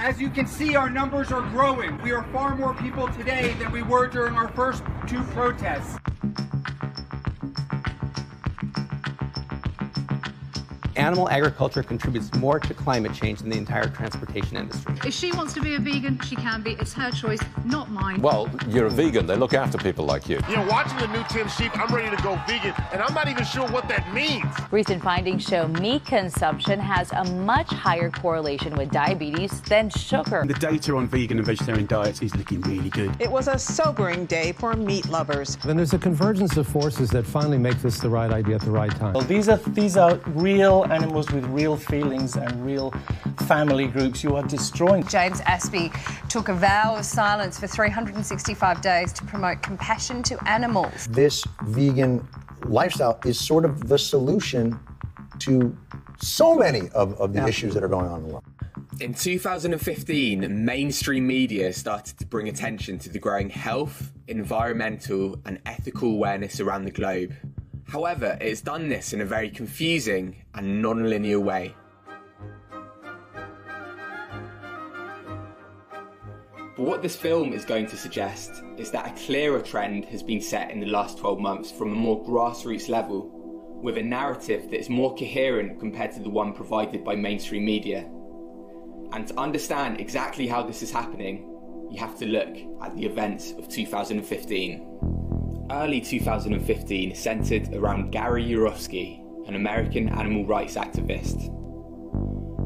As you can see, our numbers are growing. We are far more people today than we were during our first 2 protests. Animal agriculture contributes more to climate change than the entire transportation industry. If she wants to be a vegan, she can be. It's her choice, not mine. Well, you're a vegan. They look after people like you. You know, watching the new Tim Sheep, I'm ready to go vegan, and I'm not even sure what that means. Recent findings show meat consumption has a much higher correlation with diabetes than sugar. The data on vegan and vegetarian diets is looking really good. It was a sobering day for meat lovers. Then there's a convergence of forces that finally make this the right idea at the right time. Well, these are real animals with real feelings and real family groups you are destroying. James Aspey took a vow of silence for 365 days to promote compassion to animals. This vegan lifestyle is sort of the solution to so many of the issues that are going on in the world. In 2015, mainstream media started to bring attention to the growing health, environmental and ethical awareness around the globe. However, it's done this in a very confusing and non-linear way. But what this film is going to suggest is that a clearer trend has been set in the last 12 months from a more grassroots level, with a narrative that is more coherent compared to the one provided by mainstream media. And to understand exactly how this is happening, you have to look at the events of 2015. Early 2015 centred around Gary Yourofsky, an American animal rights activist.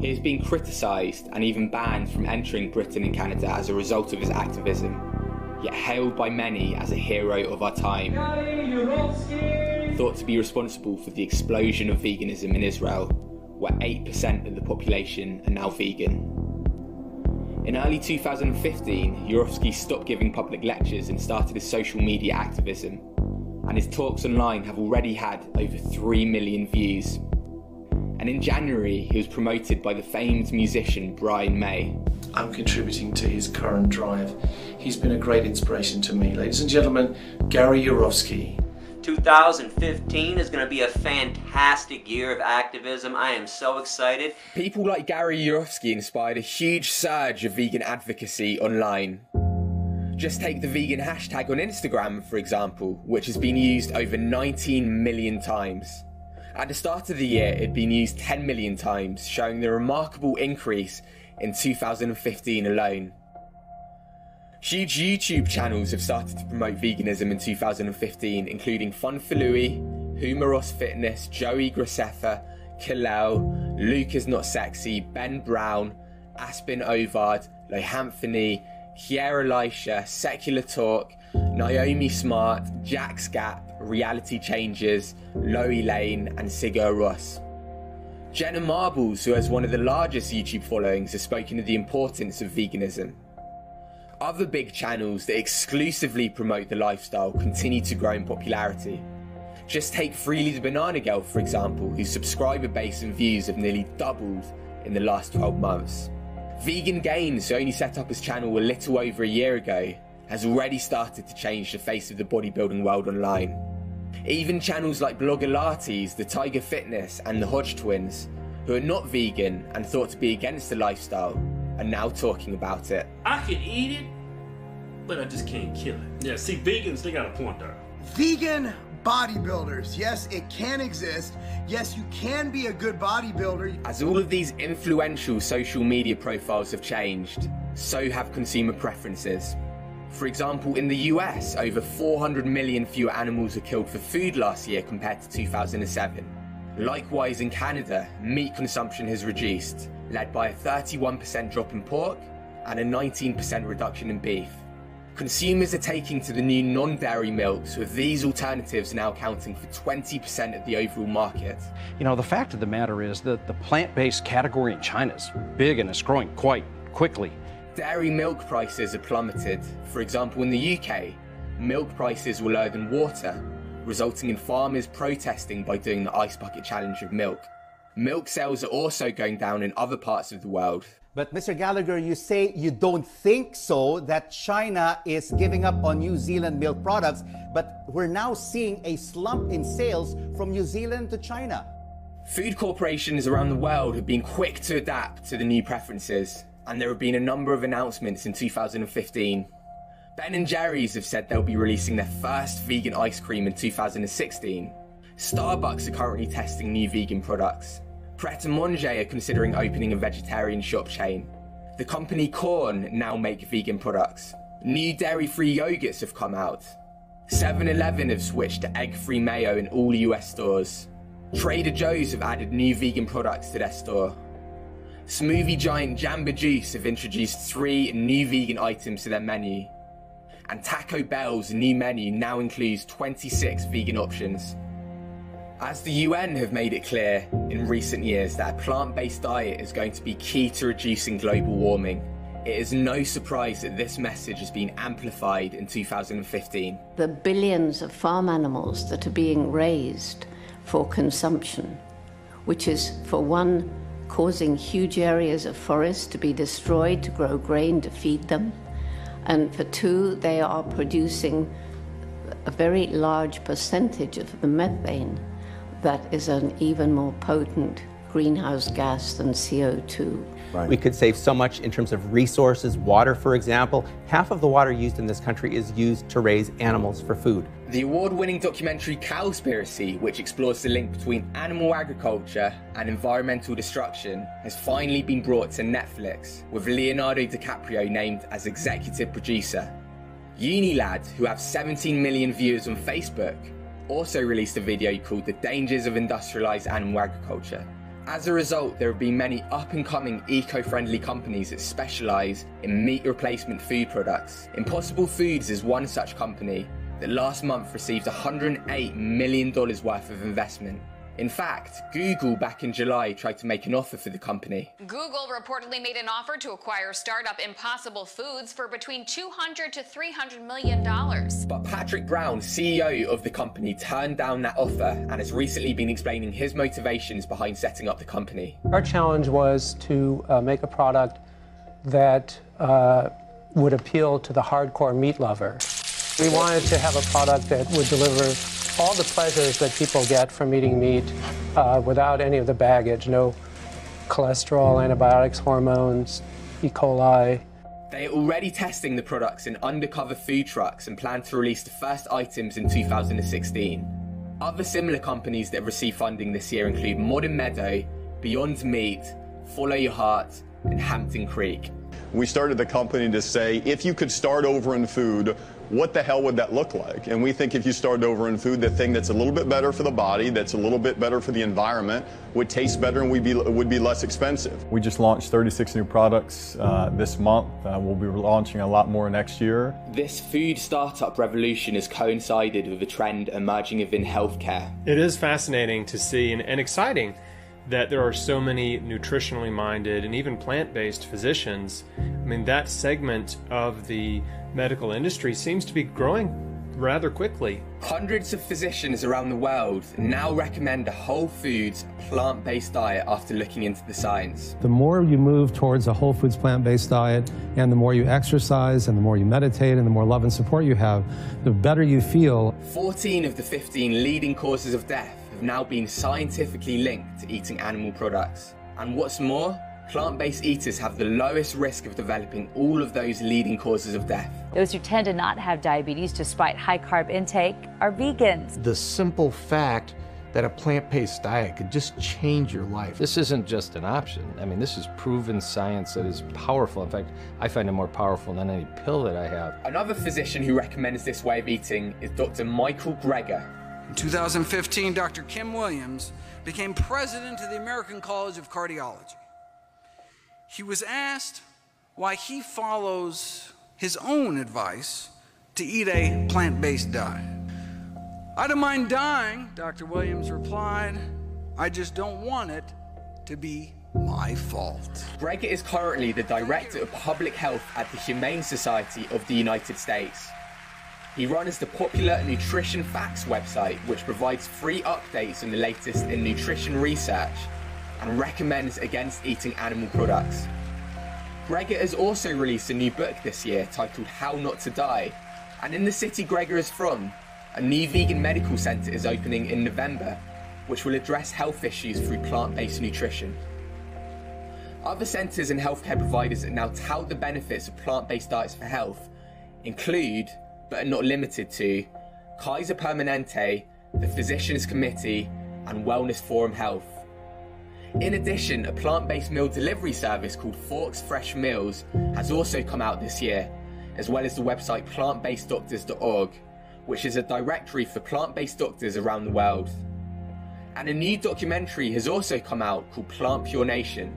He has been criticised and even banned from entering Britain and Canada as a result of his activism, yet hailed by many as a hero of our time. Thought to be responsible for the explosion of veganism in Israel, where 8% of the population are now vegan. In early 2015, Yourofsky stopped giving public lectures and started his social media activism, and his talks online have already had over 3 million views. And in January, he was promoted by the famed musician Brian May. I'm contributing to his current drive. He's been a great inspiration to me. Ladies and gentlemen, Gary Yourofsky. 2015 is going to be a fantastic year of activism. I am so excited. People like Gary Yourofsky inspired a huge surge of vegan advocacy online. Just take the vegan hashtag on Instagram, for example, which has been used over 19 million times. At the start of the year, it had been used 10 million times, showing the remarkable increase in 2015 alone. Huge YouTube channels have started to promote veganism in 2015, including Fun for Louie, Humoros Fitness, Joey Graceffa, Kalel, Luke is Not Sexy, Ben Brown, Aspen Ovard, Lohamphony, Kiera Elisha, Secular Talk, Naomi Smart, Jack's Gap, Reality Changers, Loie Lane and Sigur Ross. Jenna Marbles, who has one of the largest YouTube followings, has spoken of the importance of veganism. Other big channels that exclusively promote the lifestyle continue to grow in popularity. Just take Freely the Banana Girl, for example, whose subscriber base and views have nearly doubled in the last 12 months. Vegan Gains, who only set up his channel a little over a year ago, has already started to change the face of the bodybuilding world online. Even channels like Bloggalates, the Tiger Fitness and the Hodge Twins, who are not vegan and thought to be against the lifestyle, are now talking about it. I can eat it, but I just can't kill it. Yeah, see, vegans, they got a point there. Vegan bodybuilders. Yes, it can exist. Yes, you can be a good bodybuilder. As all of these influential social media profiles have changed, so have consumer preferences. For example, in the US, over 400 million fewer animals were killed for food last year compared to 2007. Likewise, in Canada, meat consumption has reduced, led by a 31% drop in pork and a 19% reduction in beef. Consumers are taking to the new non-dairy milks, with these alternatives now accounting for 20% of the overall market. You know, the fact of the matter is that the plant-based category in China is big and it's growing quite quickly. Dairy milk prices have plummeted. For example, in the UK, milk prices were lower than water, resulting in farmers protesting by doing the ice bucket challenge of milk. Milk sales are also going down in other parts of the world. But Mr. Gallagher, you say you don't think so, that China is giving up on New Zealand milk products, but we're now seeing a slump in sales from New Zealand to China. Food corporations around the world have been quick to adapt to the new preferences, and there have been a number of announcements in 2015. Ben & Jerry's have said they'll be releasing their first vegan ice cream in 2016. Starbucks are currently testing new vegan products. Pret a Manger are considering opening a vegetarian shop chain. The company Corn now make vegan products. New dairy-free yogurts have come out. 7-Eleven have switched to egg-free mayo in all US stores. Trader Joe's have added new vegan products to their store. Smoothie giant Jamba Juice have introduced 3 new vegan items to their menu. And Taco Bell's new menu now includes 26 vegan options. As the UN have made it clear in recent years that a plant-based diet is going to be key to reducing global warming, it is no surprise that this message has been amplified in 2015. The billions of farm animals that are being raised for consumption, which is, for one, causing huge areas of forest to be destroyed to grow grain to feed them, and for two, they are producing a very large percentage of the methane that is an even more potent greenhouse gas than CO2. Right. We could save so much in terms of resources, water, for example. Half of the water used in this country is used to raise animals for food. The award-winning documentary Cowspiracy, which explores the link between animal agriculture and environmental destruction, has finally been brought to Netflix, with Leonardo DiCaprio named as executive producer. Unilad, who have 17 million viewers on Facebook, also released a video called The Dangers of Industrialized Animal Agriculture. As a result, there have been many up-and-coming eco-friendly companies that specialize in meat replacement food products. Impossible Foods is one such company that last month received $108 million worth of investment. In fact, Google back in July tried to make an offer for the company. Google reportedly made an offer to acquire startup Impossible Foods for between $200 to $300 million. But Patrick Brown, CEO of the company, turned down that offer and has recently been explaining his motivations behind setting up the company. Our challenge was to make a product that would appeal to the hardcore meat lover. We wanted to have a product that would deliver all the pleasures that people get from eating meat without any of the baggage, no cholesterol, antibiotics, hormones, E. coli. They are already testing the products in undercover food trucks and plan to release the first items in 2016. Other similar companies that receive funding this year include Modern Meadow, Beyond Meat, Follow Your Heart, and Hampton Creek. We started the company to say, if you could start over in food, what the hell would that look like? And we think if you started over in food, the thing that's a little bit better for the body, that's a little bit better for the environment, would taste better and would be less expensive. We just launched 36 new products this month. We'll be launching a lot more next year. This food startup revolution has coincided with a trend emerging within healthcare. It is fascinating to see and exciting that there are so many nutritionally minded and even plant-based physicians. I mean, that segment of the medical industry seems to be growing rather quickly. Hundreds of physicians around the world now recommend a whole foods, plant-based diet after looking into the science. The more you move towards a whole foods, plant-based diet, and the more you exercise, and the more you meditate, and the more love and support you have, the better you feel. 14 of the 15 leading causes of death have now been scientifically linked to eating animal products. And what's more, plant-based eaters have the lowest risk of developing all of those leading causes of death. Those who tend to not have diabetes despite high carb intake are vegans. The simple fact that a plant-based diet could just change your life. This isn't just an option. I mean, this is proven science that is powerful. In fact, I find it more powerful than any pill that I have. Another physician who recommends this way of eating is Dr. Michael Greger. In 2015, Dr. Kim Williams became president of the American College of Cardiology. He was asked why he follows his own advice to eat a plant-based diet. I don't mind dying, Dr. Williams replied. I just don't want it to be my fault. Greger is currently the Director of Public Health at the Humane Society of the United States. He runs the popular Nutrition Facts website, which provides free updates on the latest in nutrition research and recommends against eating animal products. Greger has also released a new book this year titled How Not to Die, and in the city Greger is from, a new vegan medical centre is opening in November, which will address health issues through plant-based nutrition. Other centres and healthcare providers that now tout the benefits of plant-based diets for health include, but are not limited to, Kaiser Permanente, the Physicians Committee, and Wellness Forum Health. In addition, a plant-based meal delivery service called Forks Fresh Meals has also come out this year, as well as the website plantbaseddoctors.org, which is a directory for plant-based doctors around the world. And a new documentary has also come out called Plant Pure Nation,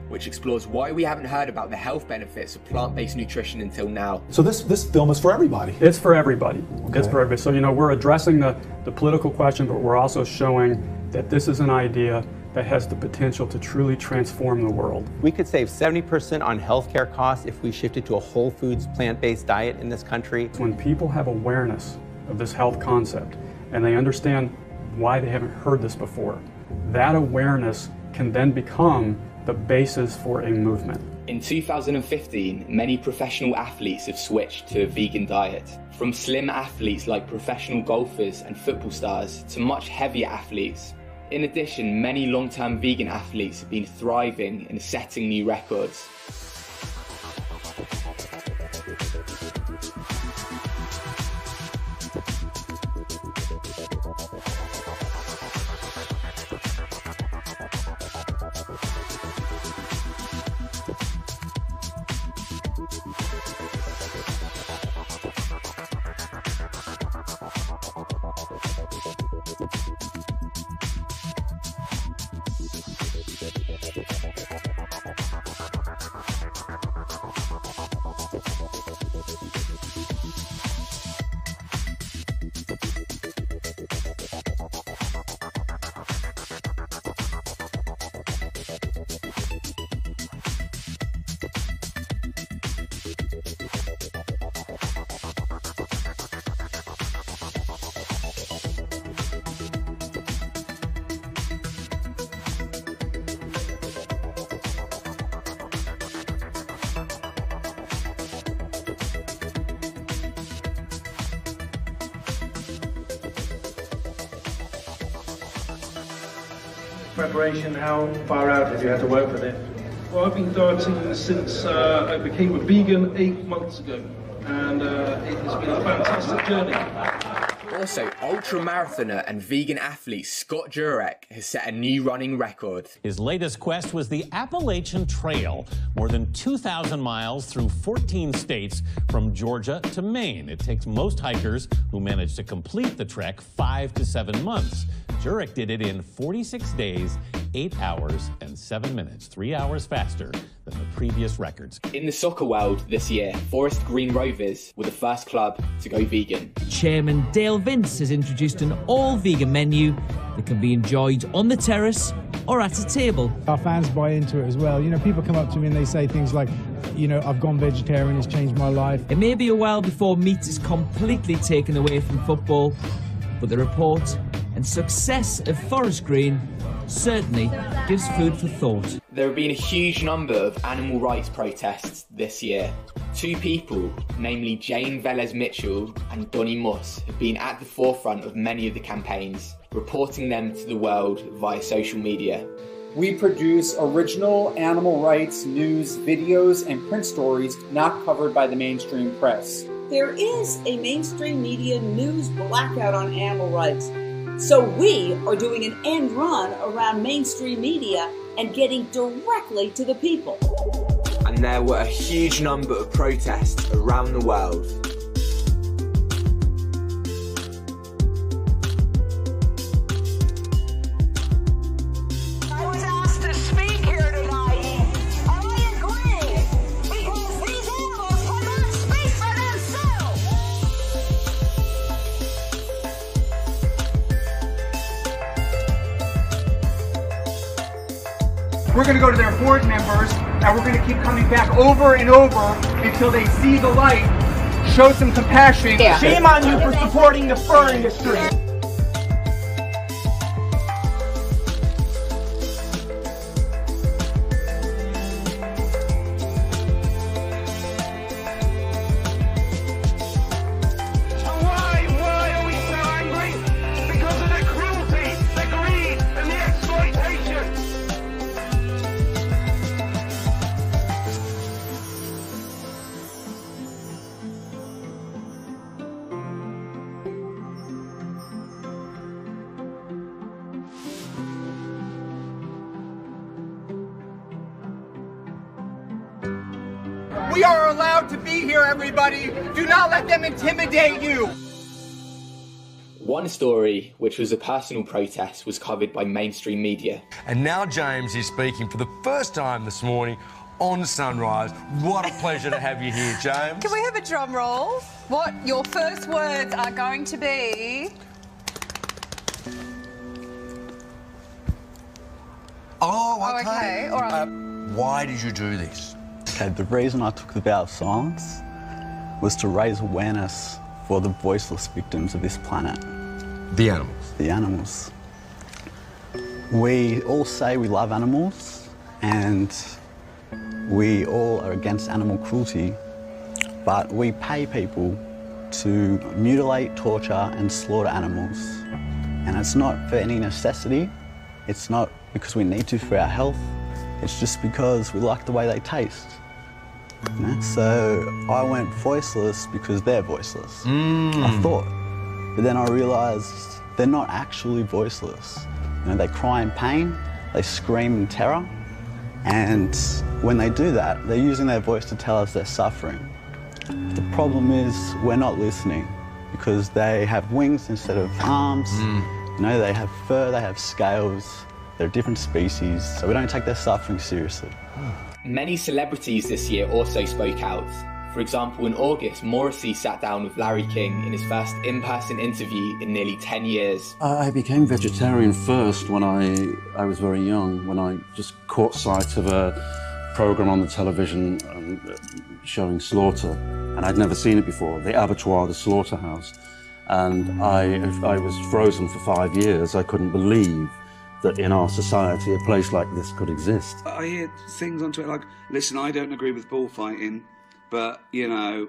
which explores why we haven't heard about the health benefits of plant-based nutrition until now. So this film is for everybody? It's for everybody. Okay. It's for everybody. So, you know, we're addressing the political question, but we're also showing that this is an idea that has the potential to truly transform the world. We could save 70% on healthcare costs if we shifted to a whole foods, plant-based diet in this country. When people have awareness of this health concept and they understand why they haven't heard this before, that awareness can then become the basis for a movement. In 2015, many professional athletes have switched to a vegan diet. From slim athletes like professional golfers and football stars to much heavier athletes. In addition, many long-term vegan athletes have been thriving and setting new records. Preparation, how far out have you had to work for this? Well, I've been dieting since I became a vegan 8 months ago, and it has been a fantastic journey. Also, ultra-marathoner and vegan athlete Scott Jurek has set a new running record. His latest quest was the Appalachian Trail, more than 2,000 miles through 14 states from Georgia to Maine. It takes most hikers who manage to complete the trek 5 to 7 months. Jurek did it in 46 days, 8 hours and 7 minutes, 3 hours faster than the previous records. In the soccer world this year, Forest Green Rovers were the first club to go vegan. Chairman Dale Vince has introduced an all-vegan menu that can be enjoyed on the terrace or at a table. Our fans buy into it as well. You know, people come up to me and they say things like, you know, I've gone vegetarian, it's changed my life. It may be a while before meat is completely taken away from football, but the report and success of Forest Green certainly gives food for thought. There have been a huge number of animal rights protests this year. 2 people, namely Jane Velez-Mitchell and Donnie Moss, have been at the forefront of many of the campaigns, reporting them to the world via social media. We produce original animal rights news, videos, and print stories not covered by the mainstream press. There is a mainstream media news blackout on animal rights. So we are doing an end run around mainstream media and getting directly to the people. And there were a huge number of protests around the world. I was asked to speak here tonight, and I agree, because these animals cannot speak for themselves. We're going to go to their board members, and we're going to keep coming back over and over until they see the light, show some compassion. Yeah. Shame on you for supporting the fur industry. Why are we so angry? Because of the cruelty, the greed, and the exploitation. We are allowed to be here, everybody. Do not let them intimidate you. One story, which was a personal protest, was covered by mainstream media. And now James is speaking for the first time this morning on Sunrise. What a pleasure to have you here, James. Can we have a drum roll? What your first words are going to be? Oh, okay. All right. Why did you do this? Okay, the reason I took the vow of silence was to raise awareness for the voiceless victims of this planet. The animals? The animals. We all say we love animals and we all are against animal cruelty, but we pay people to mutilate, torture and slaughter animals. And it's not for any necessity, it's not because we need to for our health, it's just because we like the way they taste. You know? So I went voiceless because they're voiceless, I thought. But then I realised they're not actually voiceless. You know, they cry in pain, they scream in terror, and when they do that, they're using their voice to tell us they're suffering. The problem is we're not listening because they have wings instead of arms, you know, they have fur, they have scales, they're a different species, so we don't take their suffering seriously. Many celebrities this year also spoke out. For example, in August, Morrissey sat down with Larry King in his first in-person interview in nearly 10 years. I became vegetarian first when I was very young, when I just caught sight of a programme on the television showing slaughter, and I'd never seen it before, the abattoir, the slaughterhouse. And I was frozen for 5 years. I couldn't believe that in our society a place like this could exist. I hear things on Twitter like, listen, I don't agree with bullfighting, but, you know,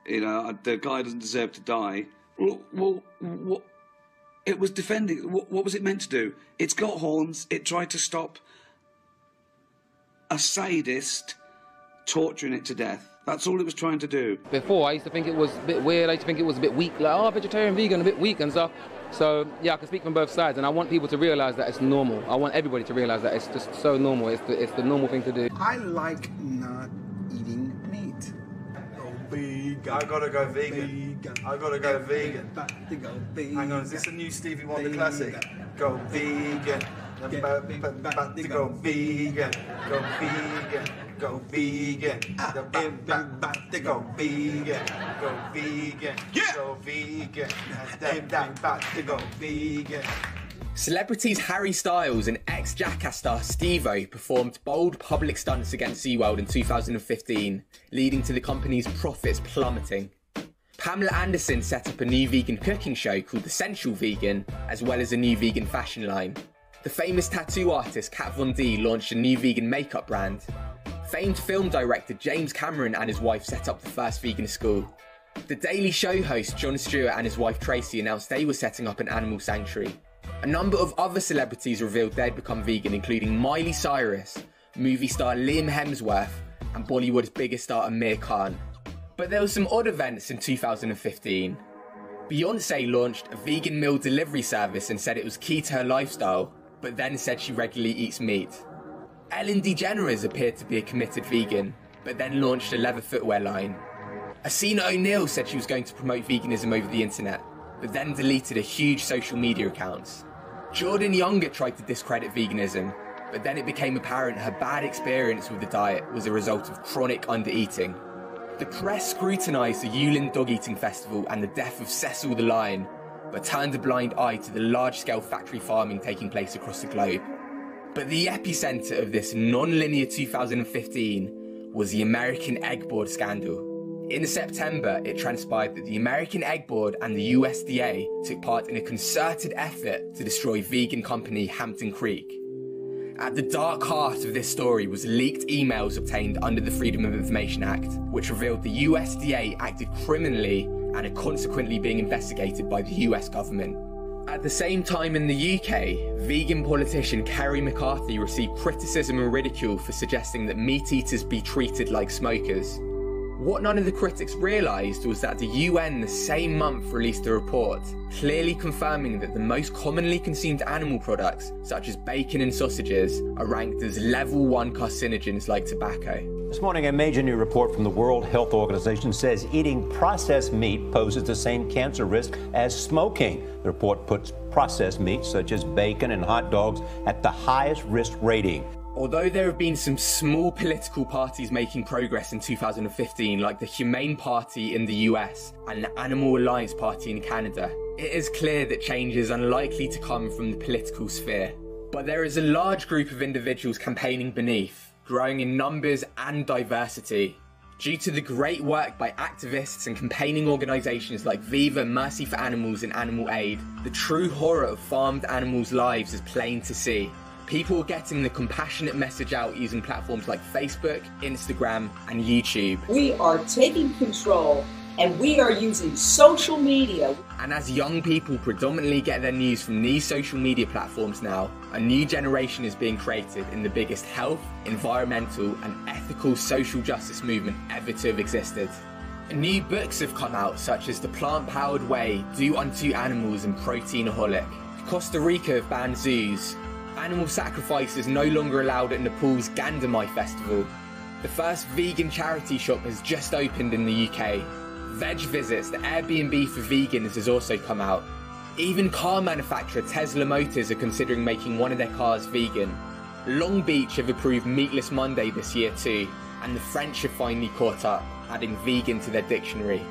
the guy doesn't deserve to die. Well, what? It was defending. What was it meant to do? It's got horns. It tried to stop a sadist torturing it to death. That's all it was trying to do. Before, I used to think it was a bit weird. I used to think it was a bit weak. Like, oh, vegetarian, vegan, a bit weak and stuff. So, yeah, I can speak from both sides, and I want people to realise that it's normal. I want everybody to realise that it's just so normal. It's the normal thing to do. I like not eating meat. Go vegan. I gotta go vegan. I gotta go vegan. Hang on, is this a new Stevie Wonder classic? Go vegan. About to go vegan. Go vegan. Go vegan. About to go vegan. Go vegan. Go vegan. About to go vegan. Celebrities Harry Styles and ex-Jackass star Steve-O performed bold public stunts against SeaWorld in 2015, leading to the company's profits plummeting. Pamela Anderson set up a new vegan cooking show called Essential Vegan, as well as a new vegan fashion line. The famous tattoo artist Kat Von D launched a new vegan makeup brand. Famed film director James Cameron and his wife set up the first vegan school. The Daily Show host Jon Stewart and his wife Tracy announced they were setting up an animal sanctuary. A number of other celebrities revealed they'd become vegan, including Miley Cyrus, movie star Liam Hemsworth, and Bollywood's biggest star Amir Khan. But there were some odd events in 2015. Beyoncé launched a vegan meal delivery service and said it was key to her lifestyle, but then said she regularly eats meat. Ellen DeGeneres appeared to be a committed vegan, but then launched a leather footwear line. Asina O'Neill said she was going to promote veganism over the internet, but then deleted a huge social media accounts. Jordan Younger tried to discredit veganism, but then it became apparent her bad experience with the diet was a result of chronic undereating. The press scrutinised the Yulin Dog Eating Festival and the death of Cecil the lion, but turned a blind eye to the large-scale factory farming taking place across the globe. But the epicentre of this non-linear 2015 was the American Egg Board scandal. In September, it transpired that the American Egg Board and the USDA took part in a concerted effort to destroy vegan company Hampton Creek. At the dark heart of this story was leaked emails obtained under the Freedom of Information Act, which revealed the USDA acted criminally and are consequently being investigated by the US government. At the same time in the UK, vegan politician Kerry McCarthy received criticism and ridicule for suggesting that meat eaters be treated like smokers. What none of the critics realised was that the UN the same month released a report, clearly confirming that the most commonly consumed animal products, such as bacon and sausages, are ranked as level 1 carcinogens like tobacco. This morning, a major new report from the World Health Organization says eating processed meat poses the same cancer risk as smoking. The report puts processed meats, such as bacon and hot dogs, at the highest risk rating. Although there have been some small political parties making progress in 2015, like the Humane Party in the US and the Animal Alliance Party in Canada, it is clear that change is unlikely to come from the political sphere. But there is a large group of individuals campaigning beneath, growing in numbers and diversity. Due to the great work by activists and campaigning organisations like Viva, Mercy for Animals and Animal Aid, the true horror of farmed animals' lives is plain to see. People are getting the compassionate message out using platforms like Facebook, Instagram and YouTube. We are taking control and we are using social media. And as young people predominantly get their news from these social media platforms now, a new generation is being created in the biggest health, environmental and ethical social justice movement ever to have existed. New books have come out, such as The Plant-Powered Way, Do Unto Animals and Proteinaholic. Costa Rica have banned zoos. Animal sacrifice is no longer allowed at Nepal's Gandamai festival. The first vegan charity shop has just opened in the UK. Veg Visits, the Airbnb for vegans, has also come out. Even car manufacturer Tesla Motors are considering making one of their cars vegan. Long Beach have approved Meatless Monday this year too, and the French have finally caught up, adding vegan to their dictionary.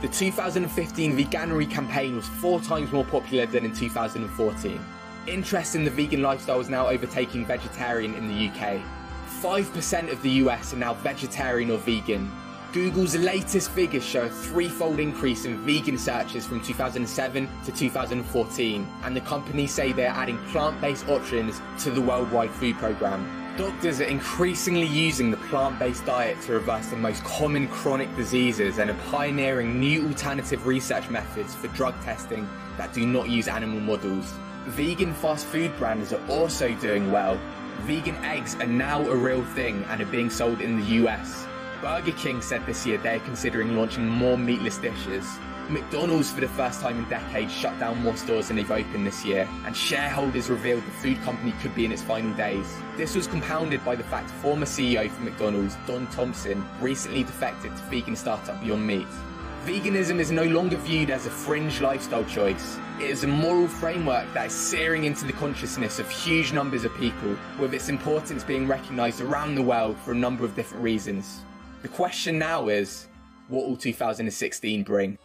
The 2015 Veganuary campaign was 4 times more popular than in 2014. Interest in the vegan lifestyle is now overtaking vegetarian in the UK. 5% of the US are now vegetarian or vegan. Google's latest figures show a 3-fold increase in vegan searches from 2007 to 2014, and the company say they're adding plant-based options to the worldwide food program. Doctors are increasingly using the plant-based diet to reverse the most common chronic diseases and are pioneering new alternative research methods for drug testing that do not use animal models. Vegan fast food brands are also doing well. Vegan eggs are now a real thing and are being sold in the US. Burger King said this year they're considering launching more meatless dishes. McDonald's, for the first time in decades, shut down more stores than they've opened this year, and shareholders revealed the food company could be in its final days. This was compounded by the fact former CEO for McDonald's, Don Thompson, recently defected to vegan startup Beyond Meat. Veganism is no longer viewed as a fringe lifestyle choice. It is a moral framework that is searing into the consciousness of huge numbers of people, with its importance being recognised around the world for a number of different reasons. The question now is, what will 2016 bring?